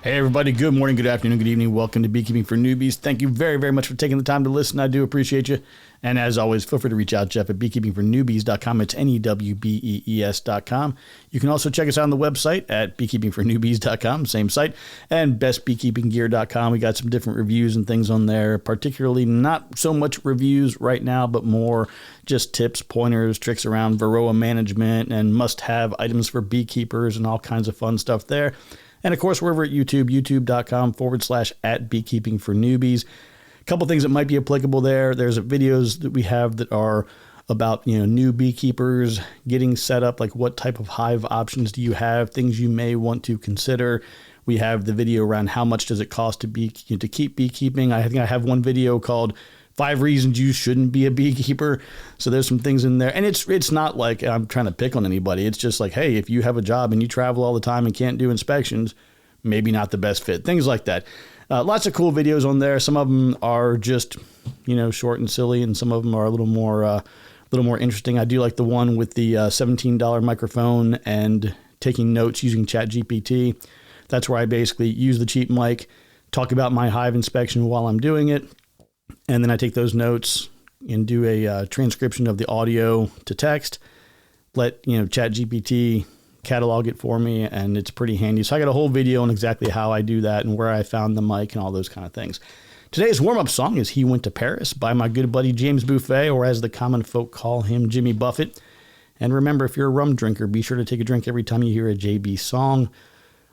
Hey everybody, good morning, good afternoon, good evening. Welcome to Beekeeping for Newbies. Thank you very, very much for taking the time to listen. I do appreciate you. And as always, feel free to reach out, Jeff, at beekeepingfornewbies.com. It's NEWBEES.com. You can also check us out on the website at beekeepingfornewbies.com, same site, and bestbeekeepinggear.com. We got some different reviews and things on there, particularly not so much reviews right now, but more just tips, pointers, tricks around Varroa management and must-have items for beekeepers and all kinds of fun stuff there. And, of course, we're over at YouTube, youtube.com/@beekeepingfornewbies. A couple things that might be applicable there. There's videos that we have that are about, new beekeepers getting set up, like what type of hive options do you have, things you may want to consider. We have the video around how much does it cost to keep beekeeping. I think I have one video called 5 Reasons You Shouldn't Be a Beekeeper. So there's some things in there. And it's not like I'm trying to pick on anybody. It's just like, hey, if you have a job and you travel all the time and can't do inspections, maybe not the best fit. Things like that. Lots of cool videos on there. Some of them are just, short and silly, and some of them are a little more interesting. I do like the one with the $17 microphone and taking notes using ChatGPT. That's where I basically use the cheap mic, talk about my hive inspection while I'm doing it. And then I take those notes and do a transcription of the audio to text, let ChatGPT catalog it for me, and it's pretty handy. So I got a whole video on exactly how I do that and where I found the mic and all those kind of things. Today's warm-up song is He Went to Paris by my good buddy James Buffet, or as the common folk call him, Jimmy Buffett. And remember, if you're a rum drinker, be sure to take a drink every time you hear a JB song.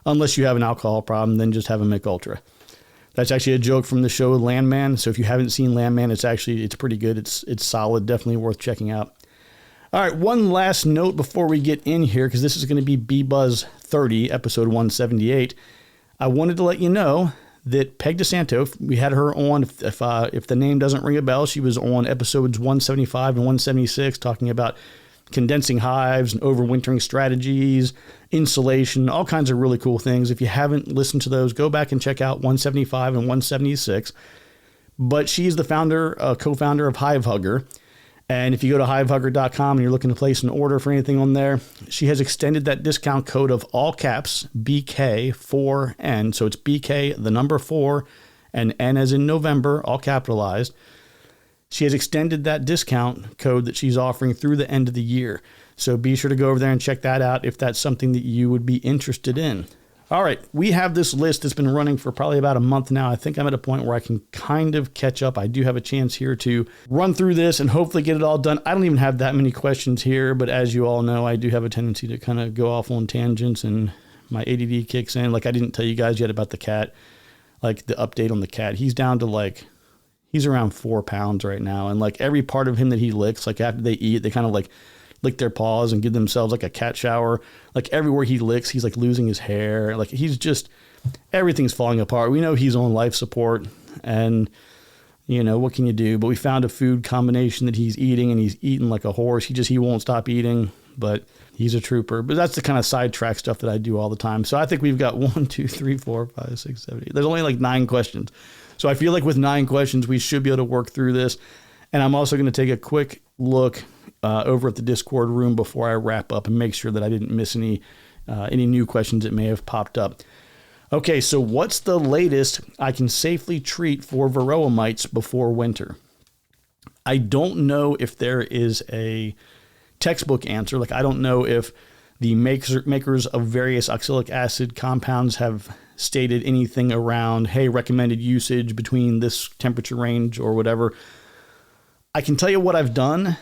Unless you have an alcohol problem, then just have a Mick Ultra. That's actually a joke from the show Landman. So if you haven't seen Landman, it's pretty good. It's solid. Definitely worth checking out. All right. One last note before we get in here, because this is going to be Bee Buzz 30, episode 178. I wanted to let you know that Peg DeSanto, we had her on, if the name doesn't ring a bell, she was on episodes 175 and 176 talking about condensing hives and overwintering strategies, insulation, all kinds of really cool things. If you haven't listened to those, go back and check out 175 and 176. But she's the co-founder of Hive Hugger. And if you go to hivehugger.com and you're looking to place an order for anything on there, she has extended that discount code of all caps, BK4N. So it's BK, the number 4, and N as in November, all capitalized. She has extended that discount code that she's offering through the end of the year. So be sure to go over there and check that out if that's something that you would be interested in. All right, we have this list that's been running for probably about a month now. I think I'm at a point where I can kind of catch up. I do have a chance here to run through this and hopefully get it all done. I don't even have that many questions here, but as you all know, I do have a tendency to kind of go off on tangents and my ADD kicks in. Like I didn't tell you guys yet about the cat, like the update on the cat. He's down to he's around 4 pounds right now. And like every part of him that he licks, like after they eat, they kind of like lick their paws and give themselves like a cat shower. Like everywhere he licks, he's like losing his hair. Like he's just, everything's falling apart. We know he's on life support and what can you do? But we found a food combination that he's eating, and he's eating like a horse. He won't stop eating, but he's a trooper. But that's the kind of sidetrack stuff that I do all the time. So I think we've got 1, 2, 3, 4, 5, 6, 7, 8. There's only like 9 questions. So I feel like with 9 questions, we should be able to work through this. And I'm also going to take a quick look over at the Discord room before I wrap up and make sure that I didn't miss any new questions that may have popped up. Okay, so what's the latest I can safely treat for Varroa mites before winter? I don't know if there is a textbook answer. Like I don't know if the makers of various oxalic acid compounds have stated anything around, hey, recommended usage between this temperature range or whatever. I can tell you what I've done.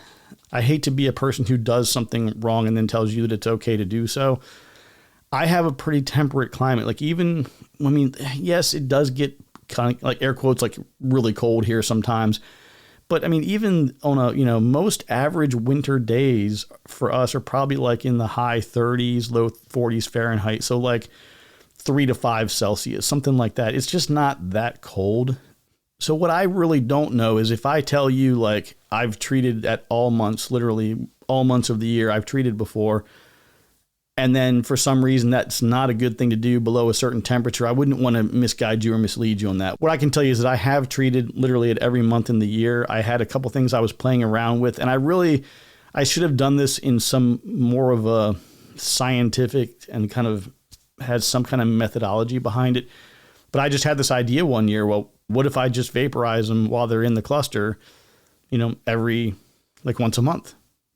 I hate to be a person who does something wrong and then tells you that it's okay to do so. I have a pretty temperate climate. Like yes, it does get kind of like air quotes, like really cold here sometimes. But I mean, even on most average winter days for us are probably like in the high 30s, low 40s Fahrenheit. So like 3 to 5 Celsius, something like that. It's just not that cold. So what I really don't know is if I tell you like I've treated at all months, literally all months of the year I've treated before, and then for some reason that's not a good thing to do below a certain temperature, I wouldn't want to misguide you or mislead you on that. What I can tell you is that I have treated literally at every month in the year. I had a couple things I was playing around with, and I should have done this in some more of a scientific and kind of has some kind of methodology behind it. But I just had this idea one year, well, what if I just vaporize them while they're in the cluster, every once a month?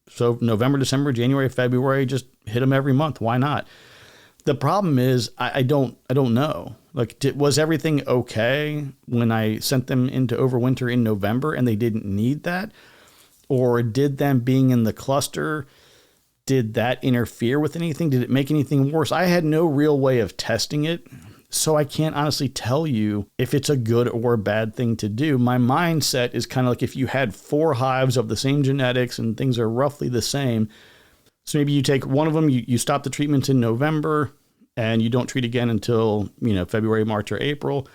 So November, December, January, February, just hit them every month. Why not? The problem is I don't know. Was everything okay when I sent them into overwinter in November and they didn't need that? Or did them being in the cluster, did that interfere with anything? Did it make anything worse? I had no real way of testing it, so I can't honestly tell you if it's a good or bad thing to do. My mindset is kind of like if you had 4 hives of the same genetics and things are roughly the same. So maybe you take one of them, you stop the treatments in November and you don't treat again until, February, March, or April.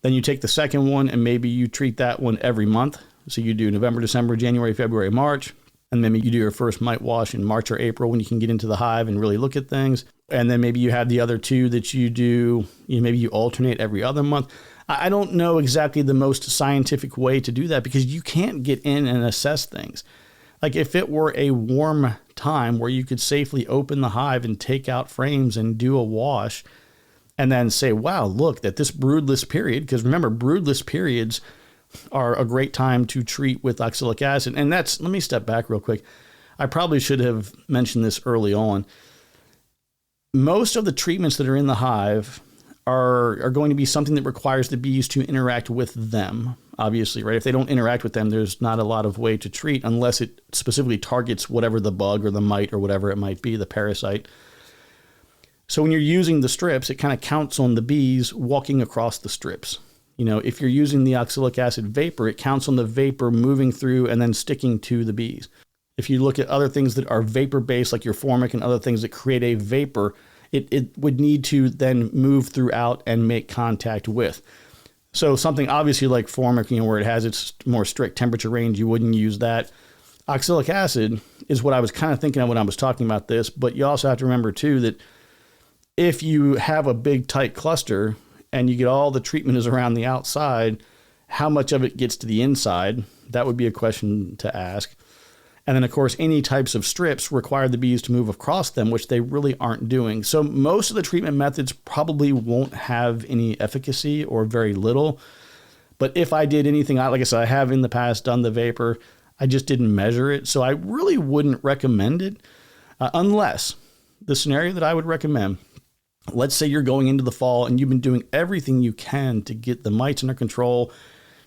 Then you take the second one and maybe you treat that one every month. So you do November, December, January, February, March. And maybe you do your first mite wash in March or April when you can get into the hive and really look at things. And then maybe you have the other 2 that you do, maybe you alternate every other month. I don't know exactly the most scientific way to do that because you can't get in and assess things. Like if it were a warm time where you could safely open the hive and take out frames and do a wash and then say, wow, look, that this broodless period, because remember, broodless periods are a great time to treat with oxalic acid. And let me step back real quick. I probably should have mentioned this early on. Most of the treatments that are in the hive are going to be something that requires the bees to interact with them, obviously, right? If they don't interact with them, there's not a lot of way to treat unless it specifically targets whatever the bug or the mite or whatever it might be, the parasite. So when you're using the strips, it kind of counts on the bees walking across the strips. If you're using the oxalic acid vapor, it counts on the vapor moving through and then sticking to the bees. If you look at other things that are vapor-based, like your formic and other things that create a vapor, it would need to then move throughout and make contact with. So something obviously like formic, where it has its more strict temperature range, you wouldn't use that. Oxalic acid is what I was kind of thinking of when I was talking about this, but you also have to remember too that if you have a big tight cluster and you get all the treatment is around the outside, how much of it gets to the inside? That would be a question to ask. And then, of course, any types of strips require the bees to move across them, which they really aren't doing. So most of the treatment methods probably won't have any efficacy or very little. But if I did anything, like I said, I have in the past done the vapor. I just didn't measure it. So I really wouldn't recommend it unless the scenario that I would recommend, let's say you're going into the fall and you've been doing everything you can to get the mites under control.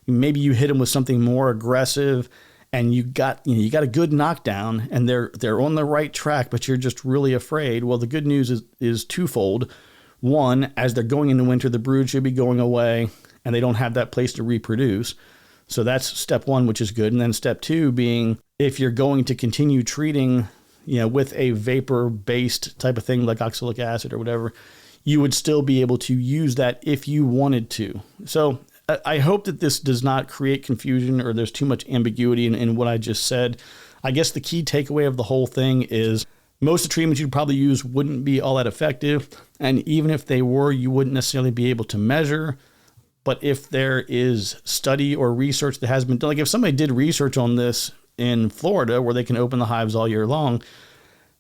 Maybe you hit them with something more aggressive and you got a good knockdown and they're on the right track, but you're just really afraid. Well, the good news is twofold. One, as they're going into winter, the brood should be going away and they don't have that place to reproduce. So that's step 1, which is good. And then step 2 being if you're going to continue treating, with a vapor-based type of thing like oxalic acid or whatever, you would still be able to use that if you wanted to. So I hope that this does not create confusion or there's too much ambiguity in what I just said. I guess the key takeaway of the whole thing is most of the treatments you'd probably use wouldn't be all that effective. And even if they were, you wouldn't necessarily be able to measure. But if there is study or research that has been done, like if somebody did research on this in Florida where they can open the hives all year long,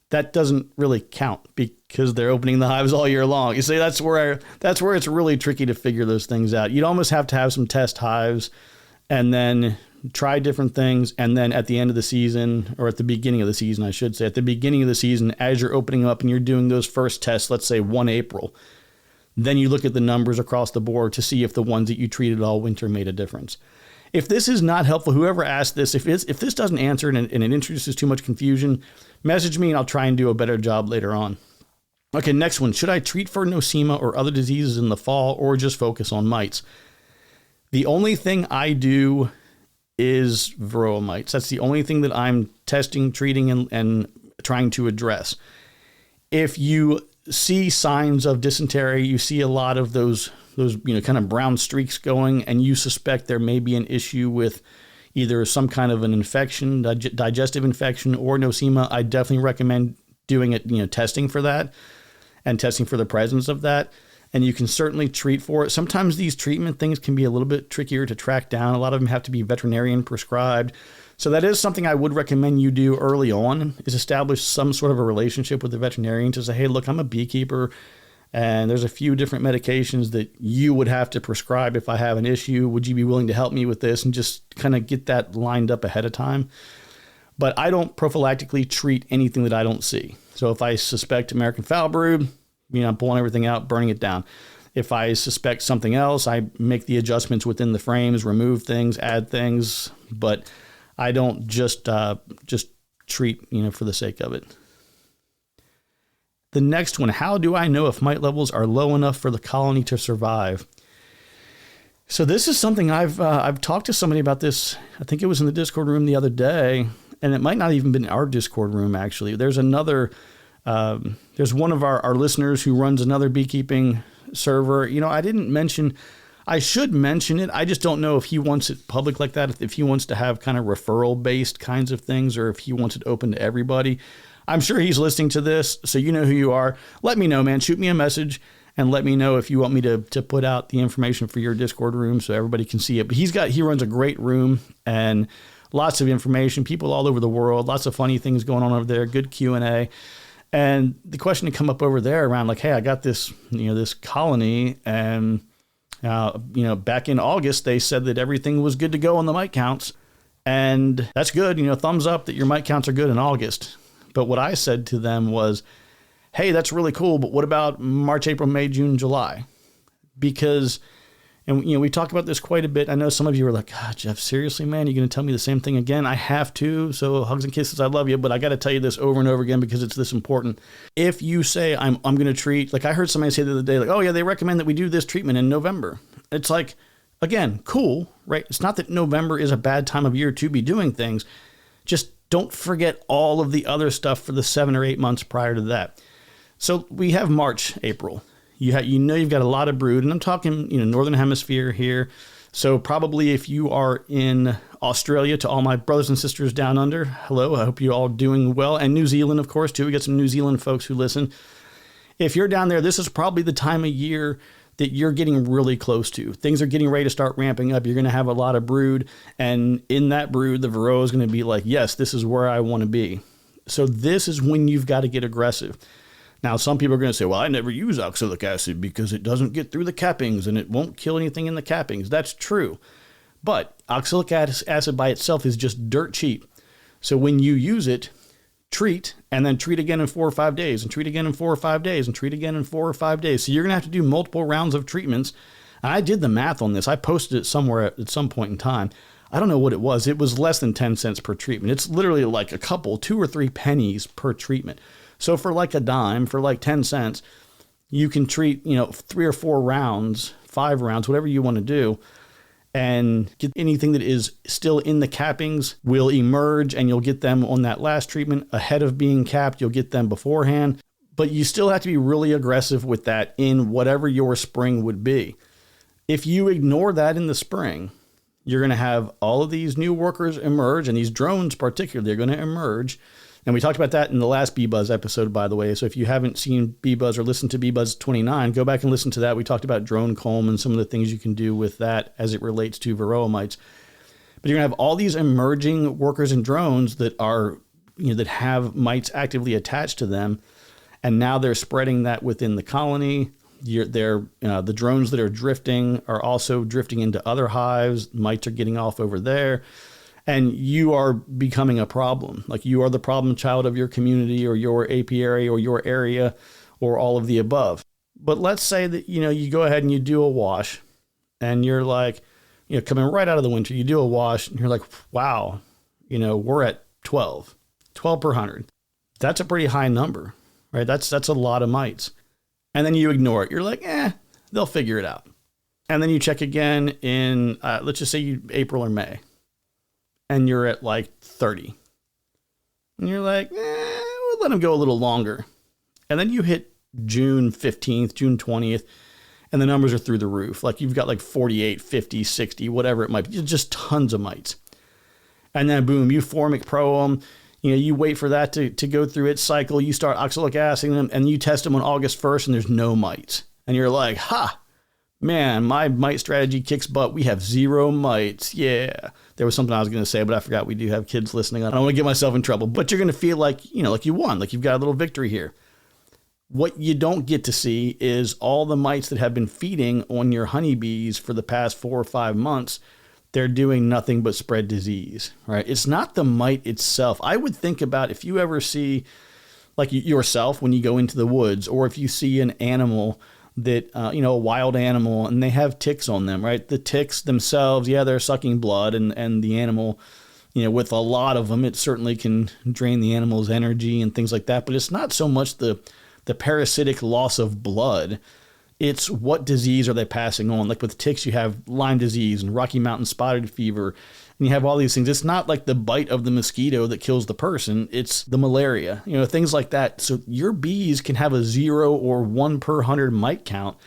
that doesn't really count because they're opening the hives all year long. You see, that's where it's really tricky to figure those things out. You'd almost have to have some test hives and then try different things. And then at the end of the season, or at the beginning of the season, I should say, at the beginning of the season, as you're opening up and you're doing those first tests, let's say 1 April, then you look at the numbers across the board to see if the ones that you treated all winter made a difference. If this is not helpful, whoever asked this, if this doesn't answer and it introduces too much confusion, message me and I'll try and do a better job later on. Okay, next one. Should I treat for Nosema or other diseases in the fall or just focus on mites? The only thing I do is Varroa mites. That's the only thing that I'm testing, treating, and trying to address. If you see signs of dysentery, you see a lot of those kind of brown streaks going, and you suspect there may be an issue with either some kind of an infection, digestive infection, or Nosema, I definitely recommend doing it, testing for that and testing for the presence of that. And you can certainly treat for it. Sometimes these treatment things can be a little bit trickier to track down. A lot of them have to be veterinarian prescribed. So that is something I would recommend you do early on, is establish some sort of a relationship with the veterinarian to say, hey, look, I'm a beekeeper And there's a few different medications that you would have to prescribe if I have an issue. Would you be willing to help me with this? And just kind of get that lined up ahead of time. But I don't prophylactically treat anything that I don't see. So if I suspect American foul brood, I'm pulling everything out, burning it down. If I suspect something else, I make the adjustments within the frames, remove things, add things. But I don't just treat, for the sake of it. The next one, how do I know if mite levels are low enough for the colony to survive? So this is something I've talked to somebody about this. I think it was in the Discord room the other day, and it might not even been our Discord room, actually. There's another, there's one of our listeners who runs another beekeeping server. I should mention it. I just don't know if he wants it public like that, if he wants to have kind of referral-based kinds of things, or if he wants it open to everybody. I'm sure he's listening to this, so you know who you are. Let me know, man. Shoot me a message and let me know if you want me to put out the information for your Discord room so everybody can see it. But he runs a great room and lots of information, people all over the world, lots of funny things going on over there, good Q&A. And the question had come up over there around like, hey, I got this, this colony, and back in August, they said that everything was good to go on the mite counts. And that's good, thumbs up that your mite counts are good in August. But what I said to them was, hey, that's really cool, but what about March, April, May, June, July? Because, we talked about this quite a bit. I know some of you are like, God, Jeff, seriously, man, you're going to tell me the same thing again? I have to. So hugs and kisses, I love you, but I got to tell you this over and over again because it's this important. If you say I'm going to treat, like I heard somebody say the other day, like, oh yeah, they recommend that we do this treatment in November. It's like, again, cool, right? It's not that November is a bad time of year to be doing things. Just don't forget all of the other stuff for the 7 or 8 months prior to that. So we have March, April. You've got a lot of brood, and I'm talking, Northern Hemisphere here. So probably if you are in Australia, to all my brothers and sisters down under, hello, I hope you're all doing well. And New Zealand, of course, too. We got some New Zealand folks who listen. If you're down there, this is probably the time of year that you're getting really close to. Things are getting ready to start ramping up. You're going to have a lot of brood. And in that brood, the Varroa is going to be like, yes, this is where I want to be. So this is when you've got to get aggressive. Now, some people are going to say, well, I never use oxalic acid because it doesn't get through the cappings and it won't kill anything in the cappings. That's true. But oxalic acid by itself is just dirt cheap. So when you use it, treat, and then treat again in 4 or 5 days, and treat again in 4 or 5 days, and treat again in 4 or 5 days. So you're going to have to do multiple rounds of treatments. And I did the math on this. I posted it somewhere at some point in time. I don't know what it was. It was less than 10 cents per treatment. It's literally like a couple, 2 or 3 pennies per treatment. So for like a dime, for like 10 cents, you can treat, 3 or 4 rounds, 5 rounds, whatever you want to do. And get anything that is still in the cappings will emerge, and you'll get them on that last treatment ahead of being capped. You'll get them beforehand, but you still have to be really aggressive with that in whatever your spring would be. If you ignore that in the spring, you're going to have all of these new workers emerge, and these drones particularly are going to emerge. And we talked about that in the last Bee Buzz episode, by the way. So if you haven't seen Bee Buzz or listened to Bee Buzz 29, go back and listen to that. We talked about drone comb and some of the things you can do with that as it relates to Varroa mites. But you're going to have all these emerging workers and drones that are, that have mites actively attached to them. And now they're spreading that within the colony. The drones that are drifting are also drifting into other hives. Mites are getting off over there. And you are becoming a problem. Like you are the problem child of your community or your apiary or your area or all of the above. But let's say that, you go ahead and you do a wash and you're like, coming right out of the winter, you do a wash and you're like, wow, we're at 12 per 100. That's a pretty high number, right? That's a lot of mites. And then you ignore it. You're like, they'll figure it out. And then you check again in, let's just say April or May. And you're at like 30. And you're like, we'll let them go a little longer. And then you hit June 15th, June 20th, and the numbers are through the roof. Like you've got like 48, 50, 60, whatever it might be, just tons of mites. And then boom, you formic pro them. You wait for that to go through its cycle. You start oxalic aciding them and you test them on August 1st and there's no mites. And you're like, man, my mite strategy kicks butt. We have 0 mites. Yeah. There was something I was going to say, but I forgot we do have kids listening. I don't want to get myself in trouble, but you're going to feel like, like you won, like you've got a little victory here. What you don't get to see is all the mites that have been feeding on your honeybees for the past 4 or 5 months. They're doing nothing but spread disease, right? It's not the mite itself. I would think about if you ever see, like yourself, when you go into the woods, or if you see an animal that, a wild animal, and they have ticks on them, right? The ticks themselves, yeah, they're sucking blood, and the animal, with a lot of them, it certainly can drain the animal's energy and things like that. But it's not so much the parasitic loss of blood. It's what disease are they passing on? Like with ticks, you have Lyme disease and Rocky Mountain spotted fever, and you have all these things. It's not like the bite of the mosquito that kills the person. It's the malaria, things like that. So your bees can have a 0 or 1 per 100 mite count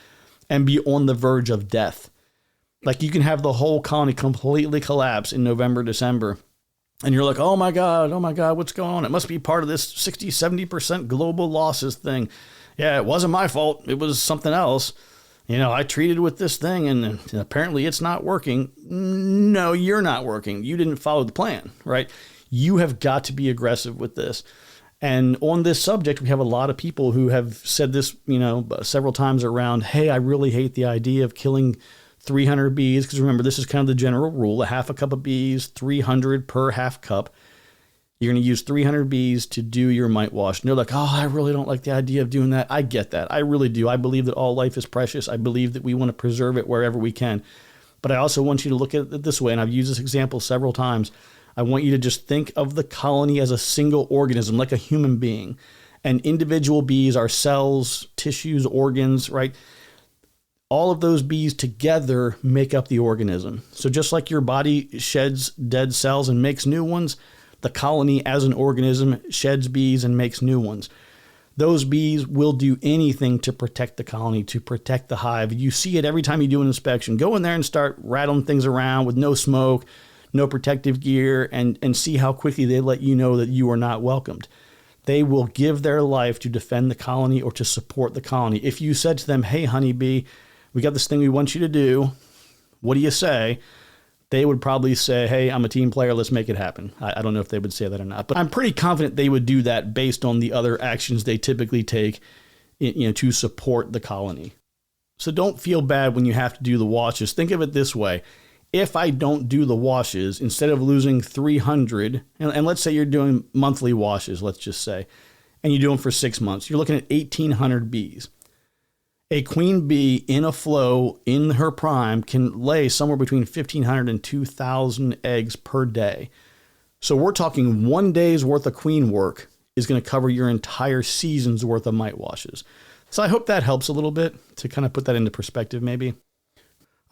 and be on the verge of death. Like you can have the whole colony completely collapse in November, December. And you're like, oh my God, what's going on? It must be part of this 60, 70% global losses thing. Yeah, it wasn't my fault. It was something else. I treated with this thing and apparently it's not working. No, you're not working. You didn't follow the plan, right? You have got to be aggressive with this. And on this subject, we have a lot of people who have said this, several times around, hey, I really hate the idea of killing 300 bees, because remember, this is kind of the general rule, a half a cup of bees, 300 per half cup. You're going to use 300 bees to do your mite wash. And they're like, oh, I really don't like the idea of doing that. I get that. I really do. I believe that all life is precious. I believe that we want to preserve it wherever we can. But I also want you to look at it this way, and I've used this example several times. I want you to just think of the colony as a single organism, like a human being. And individual bees are cells, tissues, organs, right? All of those bees together make up the organism. So just like your body sheds dead cells and makes new ones, the colony as an organism sheds bees and makes new ones. Those bees will do anything to protect the colony, to protect the hive. You see it every time you do an inspection. Go in there and start rattling things around with no smoke, no protective gear, and see how quickly they let you know that you are not welcomed. They will give their life to defend the colony or to support the colony. If you said to them, hey, honeybee, we got this thing we want you to do. What do you say? They would probably say, hey, I'm a team player. Let's make it happen. I don't know if they would say that or not, but I'm pretty confident they would do that based on the other actions they typically take, to support the colony. So don't feel bad when you have to do the washes. Think of it this way. If I don't do the washes, instead of losing 300, and let's say you're doing monthly washes, let's just say, and you do them for 6 months, you're looking at 1,800 bees. A queen bee in a flow in her prime can lay somewhere between 1,500 and 2,000 eggs per day. So we're talking 1 day's worth of queen work is going to cover your entire season's worth of mite washes. So I hope that helps a little bit to kind of put that into perspective maybe.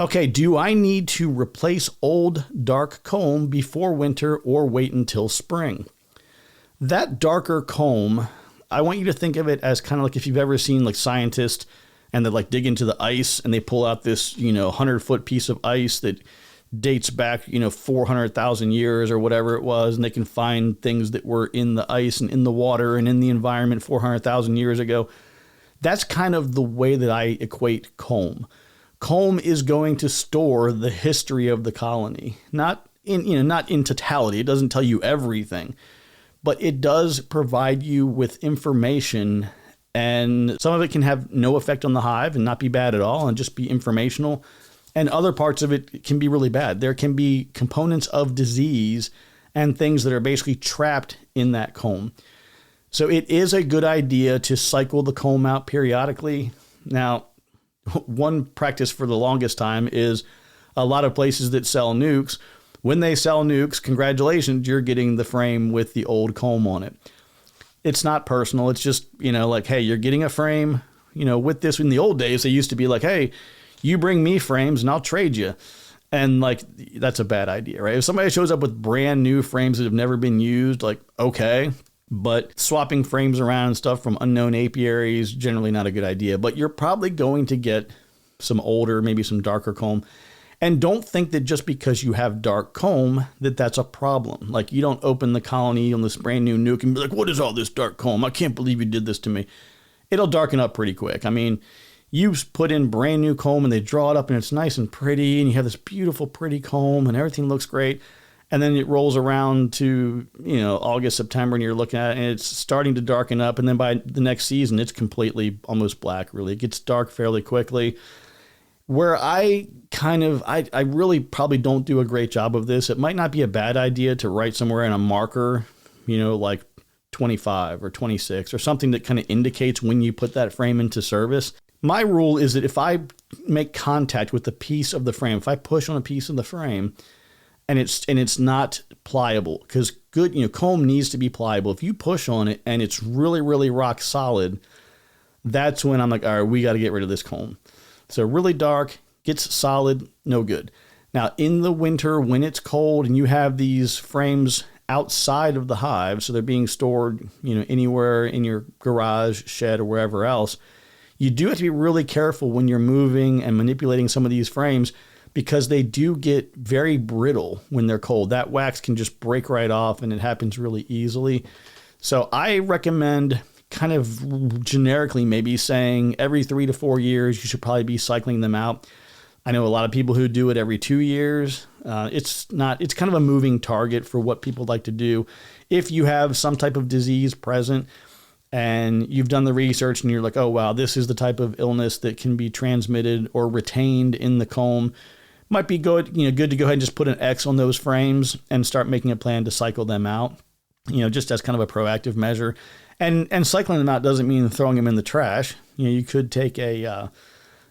Okay, do I need to replace old dark comb before winter or wait until spring? That darker comb, I want you to think of it as kind of like if you've ever seen like scientists and they like dig into the ice and they pull out this, 100-foot piece of ice that dates back, 400,000 years or whatever it was. And they can find things that were in the ice and in the water and in the environment 400,000 years ago. That's kind of the way that I equate comb. Comb is going to store the history of the colony, not in totality. It doesn't tell you everything, but it does provide you with information. And some of it can have no effect on the hive and not be bad at all and just be informational. And other parts of it can be really bad. There can be components of disease and things that are basically trapped in that comb. So it is a good idea to cycle the comb out periodically. Now, one practice for the longest time is a lot of places that sell nukes. When they sell nukes, congratulations, you're getting the frame with the old comb on it. It's not personal. It's just, like, hey, you're getting a frame, with this. In the old days, they used to be like, hey, you bring me frames and I'll trade you. And like, that's a bad idea, right? If somebody shows up with brand new frames that have never been used, like, okay, but swapping frames around and stuff from unknown apiaries, generally not a good idea, but you're probably going to get some older, maybe some darker comb. And don't think that just because you have dark comb that that's a problem. Like you don't open the colony on this brand new nuke and be like, what is all this dark comb? I can't believe you did this to me. It'll darken up pretty quick. I mean, you put in brand new comb and they draw it up and it's nice and pretty and you have this beautiful, pretty comb and everything looks great. And then it rolls around to, August, September, and you're looking at it, and it's starting to darken up. And then by the next season, it's completely almost black, really. It gets dark fairly quickly. Where I really probably don't do a great job of this, it might not be a bad idea to write somewhere in a marker, like 25 or 26 or something that kind of indicates when you put that frame into service. My rule is that if I make contact with a piece of the frame, if I push on a piece of the frame, and it's not pliable, because good, comb needs to be pliable. If you push on it and it's really, really rock solid, that's when I'm like, all right, we got to get rid of this comb. So really dark, gets solid, no good. Now in the winter, when it's cold and you have these frames outside of the hive, so they're being stored, anywhere in your garage, shed, or wherever else, you do have to be really careful when you're moving and manipulating some of these frames, because they do get very brittle when they're cold. That wax can just break right off, and it happens really easily. So I recommend kind of generically maybe saying every 3 to 4 years, you should probably be cycling them out. I know a lot of people who do it every 2 years. It's kind of a moving target for what people like to do. If you have some type of disease present and you've done the research and you're like, oh, wow, this is the type of illness that can be transmitted or retained in the comb, might be good to go ahead and just put an X on those frames and start making a plan to cycle them out, just as kind of a proactive measure. And cycling them out doesn't mean throwing them in the trash. You could take a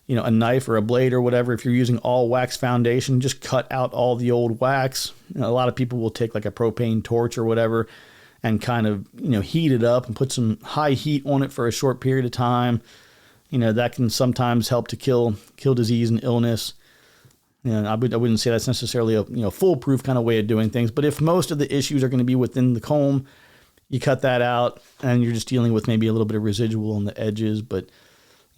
knife or a blade or whatever. If you're using all wax foundation, just cut out all the old wax. A lot of people will take like a propane torch or whatever and kind of, heat it up and put some high heat on it for a short period of time. That can sometimes help to kill disease and illness. I wouldn't say that's necessarily a foolproof kind of way of doing things. But if most of the issues are going to be within the comb, you cut that out and you're just dealing with maybe a little bit of residual on the edges. But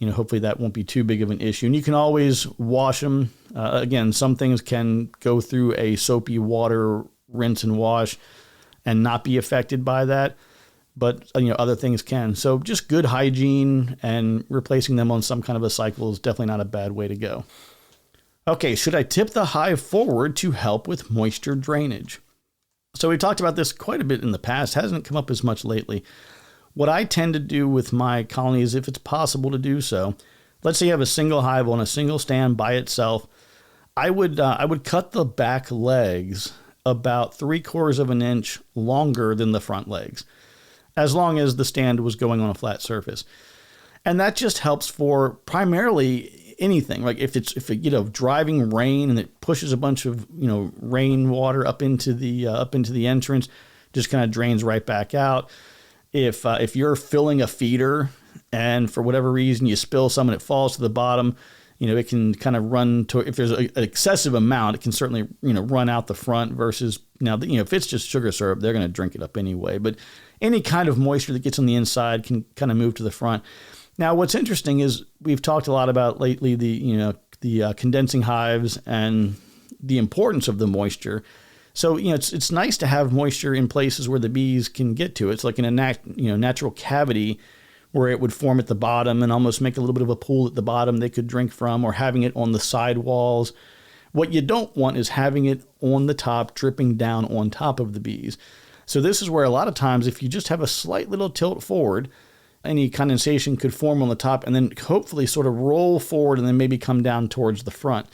hopefully that won't be too big of an issue. And you can always wash them. Again, some things can go through a soapy water rinse and wash and not be affected by that. But other things can. So just good hygiene and replacing them on some kind of a cycle is definitely not a bad way to go. Okay, should I tip the hive forward to help with moisture drainage? So we talked about this quite a bit in the past. Hasn't come up as much lately. What I tend to do with my colonies, if it's possible to do so, let's say you have a single hive on a single stand by itself, I would cut the back legs about 3/4 of an inch longer than the front legs, as long as the stand was going on a flat surface. And that just helps for primarily anything. Like if driving rain and it pushes a bunch of rainwater up into the entrance, just kind of drains right back out. If you're filling a feeder and for whatever reason you spill some and it falls to the bottom, it can kind of run to, if there's an excessive amount, it can certainly run out the front versus now if it's just sugar syrup, they're going to drink it up anyway. But any kind of moisture that gets on the inside can kind of move to the front. Now, what's interesting is we've talked a lot about lately the condensing hives and the importance of the moisture. So it's nice to have moisture in places where the bees can get to it. It's like in a natural cavity where it would form at the bottom and almost make a little bit of a pool at the bottom they could drink from, or having it on the side walls. What you don't want is having it on the top, dripping down on top of the bees. So this is where a lot of times if you just have a slight little tilt forward, any condensation could form on the top and then hopefully sort of roll forward and then maybe come down towards the front.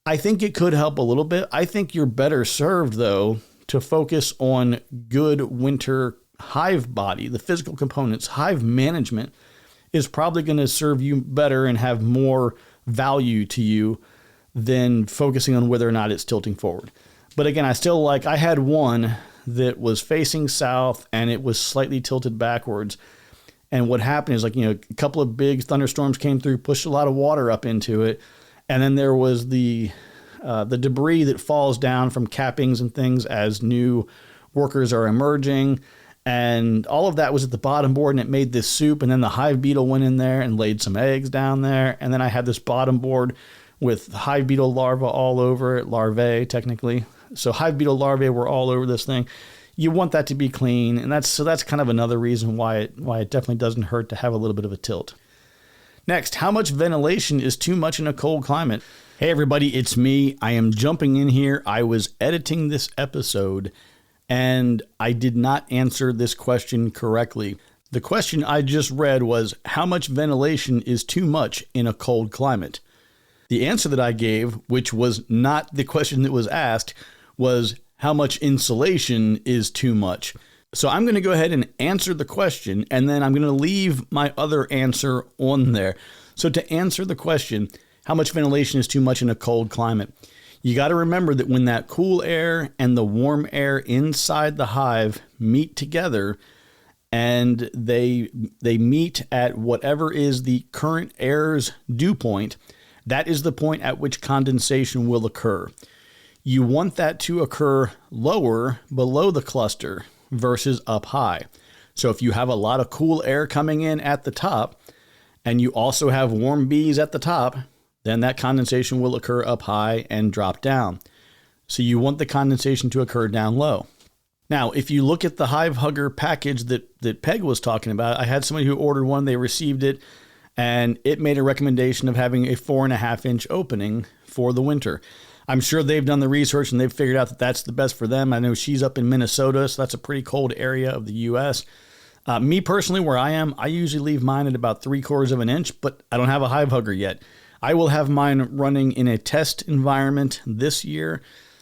I think it could help a little bit. I think you're better served, though, to focus on good winter hive body, the physical components. Hive management is probably going to serve you better and have more value to you than focusing on whether or not it's tilting forward. But again, I had one that was facing south and it was slightly tilted backwards. And what happened is a couple of big thunderstorms came through, pushed a lot of water up into it. And then there was the debris that falls down from cappings and things as new workers are emerging. And all of that was at the bottom board and it made this soup. And then the hive beetle went in there and laid some eggs down there. And then I had this bottom board with hive beetle larvae all over it, larvae technically. So hive beetle larvae were all over this thing. You want that to be clean, and that's kind of another reason why it definitely doesn't hurt to have a little bit of a tilt. Next, how much ventilation is too much in a cold climate? Hey everybody, it's me. I am jumping in here. I was editing this episode and I did not answer this question correctly. The question I just read was, how much ventilation is too much in a cold climate? The answer that I gave, which was not the question that was asked, was how much insulation is too much. So I'm going to go ahead and answer the question, and then I'm going to leave my other answer on there. So to answer the question, how much ventilation is too much in a cold climate? You got to remember that when that cool air and the warm air inside the hive meet together and they meet at whatever is the current air's dew point, that is the point at which condensation will occur. You want that to occur lower below the cluster versus up high. So if you have a lot of cool air coming in at the top and you also have warm bees at the top, then that condensation will occur up high and drop down. So you want the condensation to occur down low. Now, if you look at the Hive Hugger package that Peg was talking about, I had somebody who ordered one, they received it, and it made a recommendation of having a 4.5-inch opening for the winter. I'm sure they've done the research and they've figured out that that's the best for them. I know she's up in Minnesota, so that's a pretty cold area of the U.S. Me personally, where I am, I usually leave mine at about 3/4 of an inch, but I don't have a Hive Hugger yet. I will have mine running in a test environment this year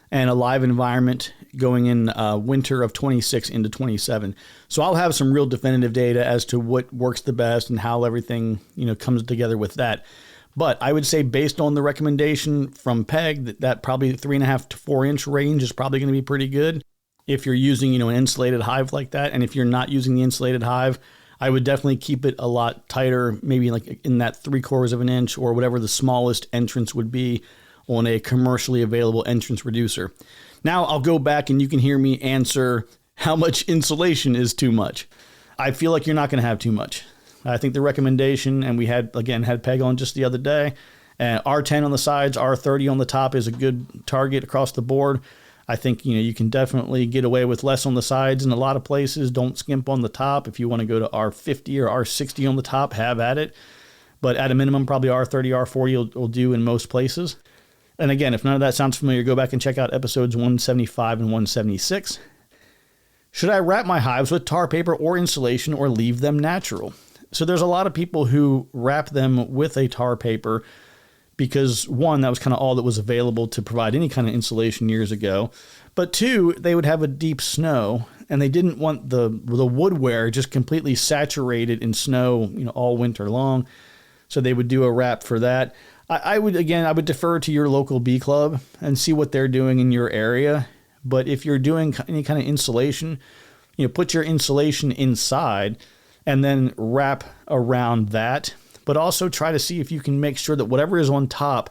and a live environment going in winter of 26 into 27. So I'll have some real definitive data as to what works the best and how everything, comes together with that. But I would say based on the recommendation from Peg that probably 3.5 to 4 inch range is probably going to be pretty good if you're using, an insulated hive like that. And if you're not using the insulated hive, I would definitely keep it a lot tighter, maybe like in that 3/4 of an inch or whatever the smallest entrance would be on a commercially available entrance reducer. Now I'll go back and you can hear me answer how much insulation is too much. I feel like you're not going to have too much. I think the recommendation, and we had Peg on just the other day, R10 on the sides, R30 on the top is a good target across the board. I think, you can definitely get away with less on the sides in a lot of places. Don't skimp on the top. If you want to go to R50 or R60 on the top, have at it. But at a minimum, probably R30, R40 will do in most places. And again, if none of that sounds familiar, go back and check out episodes 175 and 176. Should I wrap my hives with tar paper or insulation or leave them natural? So there's a lot of people who wrap them with a tar paper because, one, that was kind of all that was available to provide any kind of insulation years ago. But two, they would have a deep snow, and they didn't want the woodware just completely saturated in snow, all winter long. So they would do a wrap for that. I would defer to your local bee club and see what they're doing in your area. But if you're doing any kind of insulation, put your insulation inside and then wrap around that. But also try to see if you can make sure that whatever is on top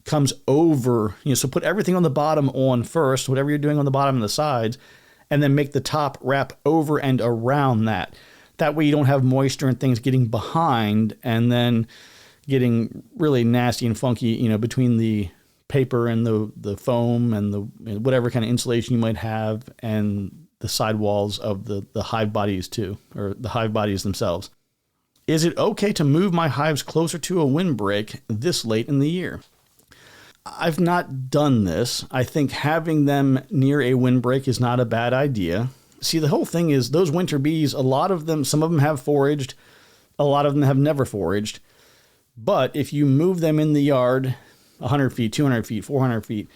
comes over. So put everything on the bottom on first, whatever you're doing on the bottom and the sides, and then make the top wrap over and around that. That way you don't have moisture and things getting behind and then getting really nasty and funky, between the paper and the foam and the whatever kind of insulation you might have and the sidewalls of the hive bodies too, or the hive bodies themselves. Is it okay to move my hives closer to a windbreak this late in the year? I've not done this. I think having them near a windbreak is not a bad idea. See, the whole thing is those winter bees, a lot of them, some of them have foraged, a lot of them have never foraged. But if you move them in the yard 100 feet, 200 feet, 400 feet,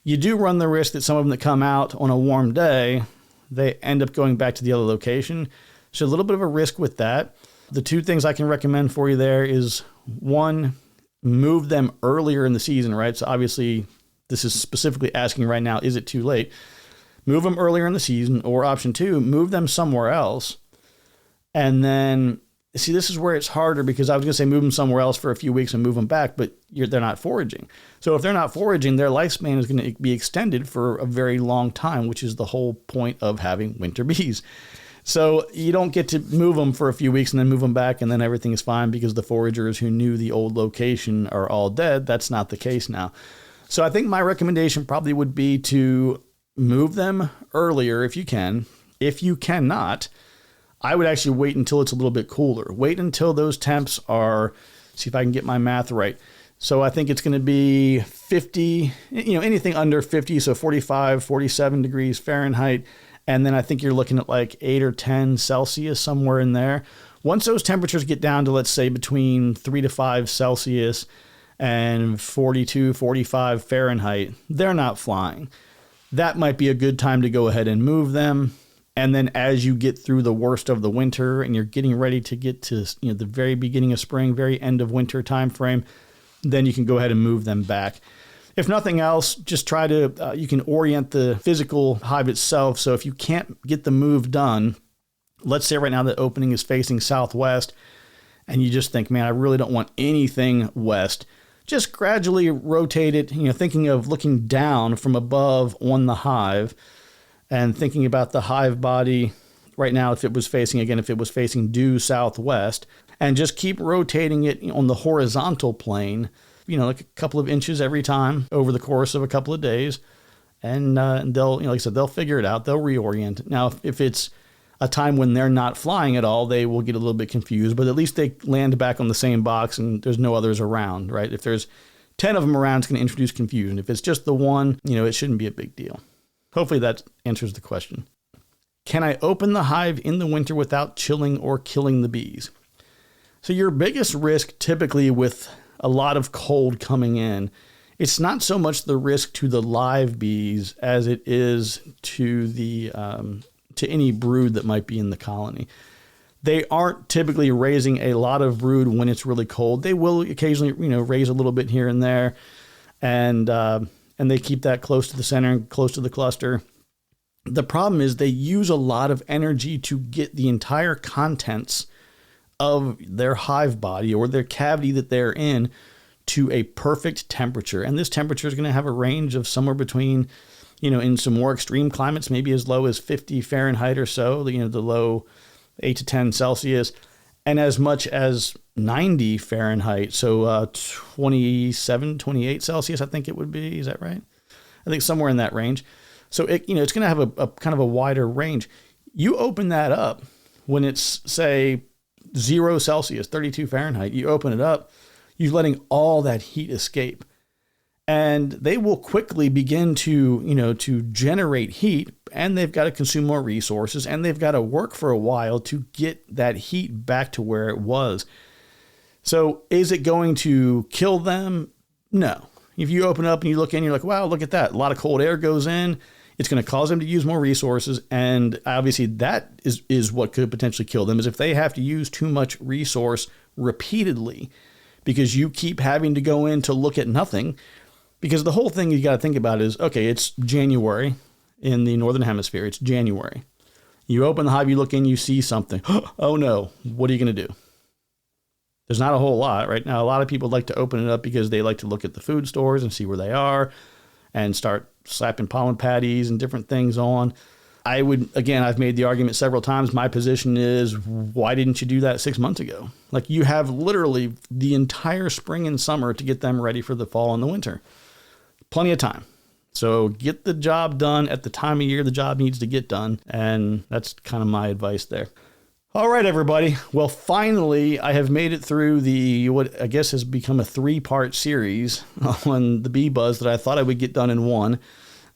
you do run the risk that some of them that come out on a warm day, they end up going back to the other location. So a little bit of a risk with that. The two things I can recommend for you there is, one, move them earlier in the season, right? So obviously this is specifically asking right now, is it too late? Move them earlier in the season, or option two, move them somewhere else. And then, see, this is where it's harder because I was going to say move them somewhere else for a few weeks and move them back, but they're not foraging. So if they're not foraging, their lifespan is going to be extended for a very long time, which is the whole point of having winter bees. So you don't get to move them for a few weeks and then move them back and then everything is fine because the foragers who knew the old location are all dead. That's not the case now. So I think my recommendation probably would be to move them earlier if you can. If you cannot, I would actually wait until it's a little bit cooler. Wait until those temps are, see if I can get my math right, So I think it's going to be 50, anything under 50. So 45, 47 degrees Fahrenheit. And then I think you're looking at like 8 or 10 Celsius, somewhere in there. Once those temperatures get down to, let's say, between 3 to 5 Celsius and 42, 45 Fahrenheit, they're not flying. That might be a good time to go ahead and move them. And then as you get through the worst of the winter and you're getting ready to get to the very beginning of spring, very end of winter time frame, then you can go ahead and move them back. If nothing else, just try to, you can orient the physical hive itself. So if you can't get the move done, let's say right now the opening is facing southwest and you just think, man, I really don't want anything west. Just gradually rotate it, thinking of looking down from above on the hive and thinking about the hive body right now, if it was facing due southwest, and just keep rotating it on the horizontal plane, like a couple of inches every time over the course of a couple of days. And they'll, like I said, they'll figure it out. They'll reorient. Now, if it's a time when they're not flying at all, they will get a little bit confused, but at least they land back on the same box and there's no others around, right? If there's 10 of them around, it's going to introduce confusion. If it's just the one, it shouldn't be a big deal. Hopefully that answers the question. Can I open the hive in the winter without chilling or killing the bees? So your biggest risk typically with a lot of cold coming in, it's not so much the risk to the live bees as it is to the to any brood that might be in the colony. They aren't typically raising a lot of brood when it's really cold. They will occasionally, raise a little bit here and there, and they keep that close to the center and close to the cluster. The problem is they use a lot of energy to get the entire contents of their hive body or their cavity that they're in to a perfect temperature. And this temperature is going to have a range of somewhere between, in some more extreme climates, maybe as low as 50 Fahrenheit or so, the low 8 to 10 Celsius, and as much as 90 Fahrenheit. So 27, 28 Celsius, I think it would be. Is that right? I think somewhere in that range. So it's going to have a kind of a wider range. You open that up when it's, say, 0 Celsius, 32 Fahrenheit, you open it up, you're letting all that heat escape. And they will quickly begin to generate heat, and they've got to consume more resources, and they've got to work for a while to get that heat back to where it was. So is it going to kill them? No. If you open up and you look in, you're like, wow, look at that. A lot of cold air goes in. It's going to cause them to use more resources. And obviously that is what could potentially kill them, is if they have to use too much resource repeatedly because you keep having to go in to look at nothing. Because the whole thing you got to think about is, okay, it's January in the Northern Hemisphere. It's January. You open the hive, you look in, you see something. Oh no, what are you going to do? There's not a whole lot right now. A lot of people like to open it up because they like to look at the food stores and see where they are and start slapping pollen patties and different things on. I've made the argument several times. My position is, why didn't you do that 6 months ago? Like, you have literally the entire spring and summer to get them ready for the fall and the winter. Plenty of time. So get the job done at the time of year the job needs to get done. And that's kind of my advice there. All right, everybody. Well, finally, I have made it through what I guess has become a 3-part series on the bee buzz that I thought I would get done in one.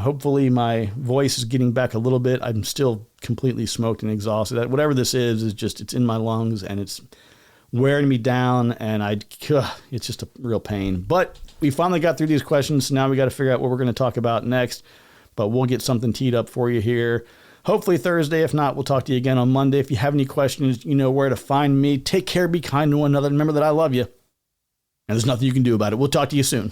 Hopefully my voice is getting back a little bit. I'm still completely smoked and exhausted. Whatever this is just, it's in my lungs and it's wearing me down, and it's just a real pain. But we finally got through these questions. So now we got to figure out what we're going to talk about next, but we'll get something teed up for you here. Hopefully Thursday. If not, we'll talk to you again on Monday. If you have any questions, you know where to find me. Take care, be kind to one another. Remember that I love you, and there's nothing you can do about it. We'll talk to you soon.